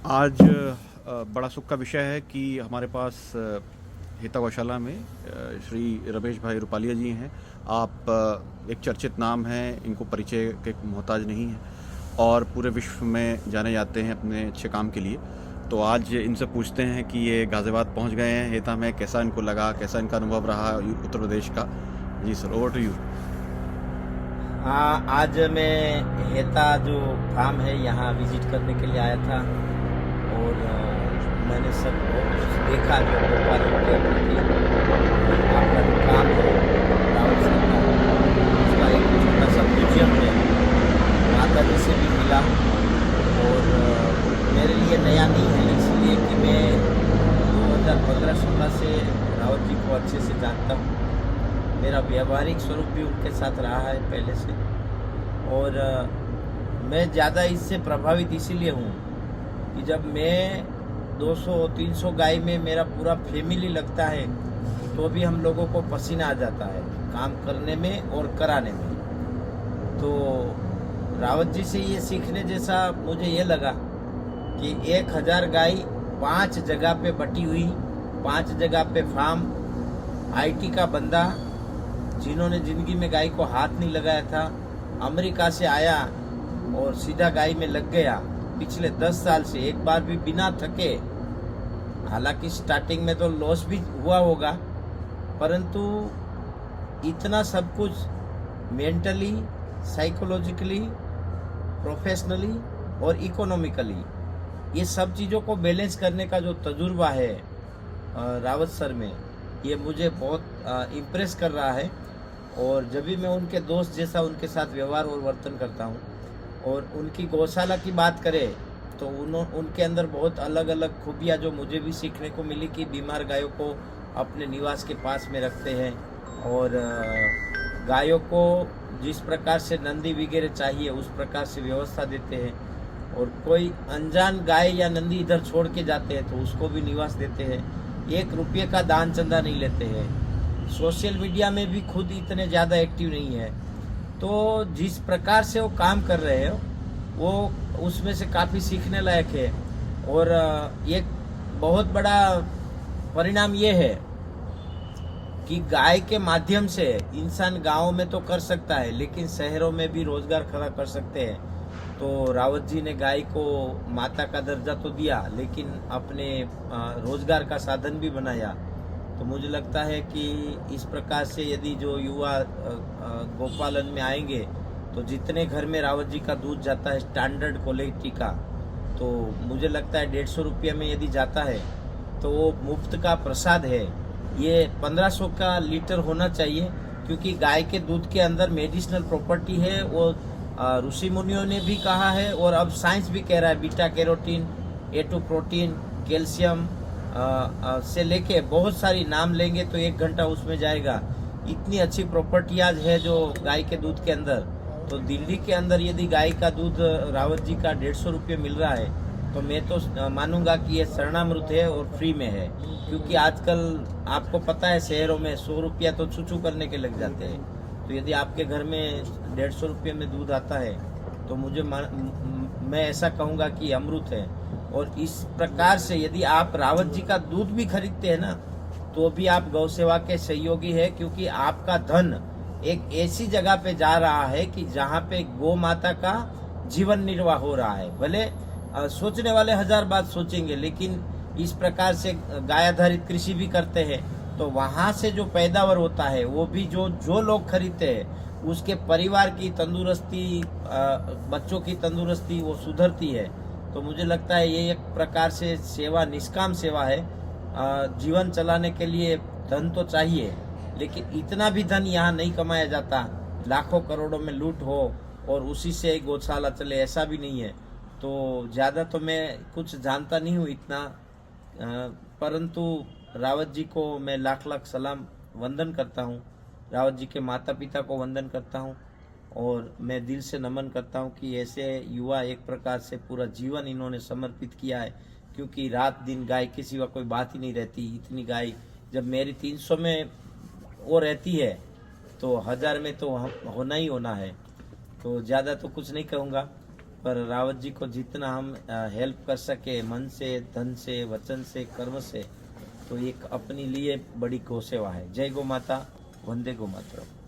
आज बड़ा सुख का विषय है कि हमारे पास हिता गौशाला में श्री रमेश भाई रूपालिया जी हैं। आप एक चर्चित नाम हैं, इनको परिचय के मोहताज नहीं हैं और पूरे विश्व में जाने जाते हैं अपने अच्छे काम के लिए। तो आज इनसे पूछते हैं कि ये गाज़ियाबाद पहुंच गए हैं हिता में, कैसा इनको लगा, कैसा इनका अनुभव रहा उत्तर प्रदेश का। जी सर, ओवर टू यू। हाँ, आज मैं हेता जो फार्म है यहाँ विजिट करने के लिए आया था और मैंने सब बहुत कुछ देखा जो गोपालन के प्रति आपका जो काम है रावत सर का, उसका एक छोटा सा म्यूजियम है। माता जी से भी मिला और मेरे लिए नया नहीं है, इसलिए कि मैं 2015-16 से रावत जी को अच्छे से जानता हूँ। मेरा व्यवहारिक स्वरूप भी उनके साथ रहा है पहले से और मैं ज़्यादा इससे प्रभावित इसीलिए हूँ कि जब मैं 200-300 गाय में मेरा पूरा फैमिली लगता है तो भी हम लोगों को पसीना आ जाता है काम करने में और कराने में। तो रावत जी से ये सीखने जैसा मुझे ये लगा कि 1000 गाय 5 जगह पे बटी हुई, 5 जगह पे फार्म, आईटी का बंदा जिन्होंने जिंदगी में गाय को हाथ नहीं लगाया था, अमेरिका से आया और सीधा गाय में लग गया पिछले 10 साल से, एक बार भी बिना थके। हालांकि स्टार्टिंग में तो लॉस भी हुआ होगा, परंतु इतना सब कुछ मेंटली, साइकोलॉजिकली, प्रोफेशनली और इकोनॉमिकली ये सब चीज़ों को बैलेंस करने का जो तजुर्बा है रावत सर में, ये मुझे बहुत इम्प्रेस कर रहा है। और जब भी मैं उनके दोस्त जैसा उनके साथ व्यवहार और वर्तन करता हूँ और उनकी गौशाला की बात करें तो उनके अंदर बहुत अलग अलग खूबियाँ जो मुझे भी सीखने को मिली कि बीमार गायों को अपने निवास के पास में रखते हैं और गायों को जिस प्रकार से नंदी वगैरह चाहिए उस प्रकार से व्यवस्था देते हैं और कोई अनजान गाय या नंदी इधर छोड़ के जाते हैं तो उसको भी निवास देते हैं। 1 रुपये का दान चंदा नहीं लेते हैं। सोशल मीडिया में भी खुद इतने ज़्यादा एक्टिव नहीं है। तो जिस प्रकार से वो काम कर रहे हैं वो उसमें से काफ़ी सीखने लायक है और एक बहुत बड़ा परिणाम ये है कि गाय के माध्यम से इंसान गाँव में तो कर सकता है लेकिन शहरों में भी रोजगार खड़ा कर सकते हैं। तो रावत जी ने गाय को माता का दर्जा तो दिया लेकिन अपने रोजगार का साधन भी बनाया। तो मुझे लगता है कि इस प्रकार से यदि जो युवा गोपालन में आएंगे तो जितने घर में रावत जी का दूध जाता है स्टैंडर्ड क्वालिटी का, तो मुझे लगता है 150 रुपये में यदि जाता है तो वो मुफ्त का प्रसाद है। ये 1500 का लीटर होना चाहिए क्योंकि गाय के दूध के अंदर मेडिसिनल प्रॉपर्टी है, वो ऋषि मुनियों ने भी कहा है और अब साइंस भी कह रहा है। Beta carotene, A2 protein, calcium से लेके बहुत सारी नाम लेंगे तो 1 घंटा उसमें जाएगा। इतनी अच्छी प्रॉपर्टियाज है जो गाय के दूध के अंदर। तो दिल्ली के अंदर यदि गाय का दूध रावत जी का 150 रुपये मिल रहा है तो मैं तो मानूंगा कि ये शरणामृत है और फ्री में है, क्योंकि आजकल आपको पता है शहरों में 100 रुपया तो छुछू करने के लग जाते हैं। तो यदि आपके घर में 150 रुपये में दूध आता है तो मैं ऐसा कहूँगा कि अमृत है। और इस प्रकार से यदि आप रावत जी का दूध भी खरीदते हैं ना तो भी आप गौ सेवा के सहयोगी है, क्योंकि आपका धन एक ऐसी जगह पे जा रहा है कि जहाँ पे गौ माता का जीवन निर्वाह हो रहा है। भले सोचने वाले 1000 बात सोचेंगे, लेकिन इस प्रकार से गाय आधारित कृषि भी करते हैं तो वहाँ से जो पैदावार होता है वो भी जो लोग खरीदते हैं उसके परिवार की तंदुरुस्ती, बच्चों की तंदुरुस्ती वो सुधरती है। तो मुझे लगता है ये एक प्रकार से सेवा, निष्काम सेवा है। जीवन चलाने के लिए धन तो चाहिए लेकिन इतना भी धन यहाँ नहीं कमाया जाता। लाखों करोड़ों में लूट हो और उसी से गौशाला चले, ऐसा भी नहीं है। तो ज़्यादा तो मैं कुछ जानता नहीं हूँ इतना, परंतु रावत जी को मैं लाख लाख सलाम वंदन करता हूँ। रावत जी के माता पिता को वंदन करता हूँ और मैं दिल से नमन करता हूँ कि ऐसे युवा एक प्रकार से पूरा जीवन इन्होंने समर्पित किया है, क्योंकि रात दिन गाय के सिवा कोई बात ही नहीं रहती। इतनी गाय जब मेरी 300 में वो रहती है तो 1000 में तो होना ही होना है। तो ज़्यादा तो कुछ नहीं कहूँगा पर रावत जी को जितना हम हेल्प कर सके मन से, धन से, वचन से, कर्म से, तो एक अपने लिए बड़ी गौ सेवा है। जय गौ माता, वंदे गो मातरम।